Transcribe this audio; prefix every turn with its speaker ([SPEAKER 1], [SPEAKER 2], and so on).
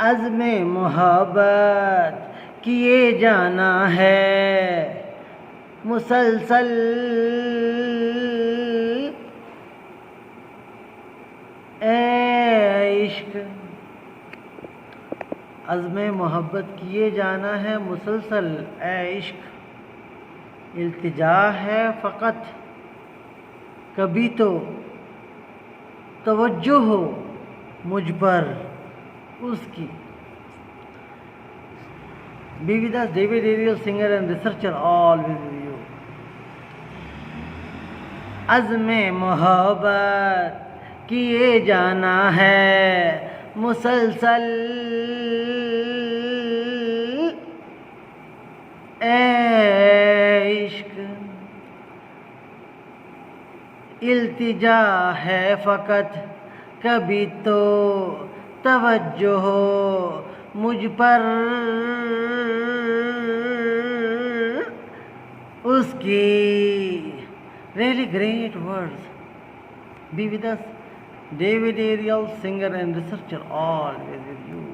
[SPEAKER 1] अज़्मे मोहब्बत किए जाना है मुसलसल, ए इश्क। अज़्मे मोहब्बत किए जाना है मुसलसल, ए इश्क। इल्तिजा है फ़कत कभी तो तवज्जो हो मुझ पर उसकी। Be with us, David Ariel, singer and researcher, always with you. अज़्मे मोहब्बत किए जाना है मुसलसल, ए इश्क। इल्तिजा है फ़कत कभी तो तवज्जो हो मुझ पर उसकी। Really great words. Be with us, David Ariel, singer and researcher, always with you.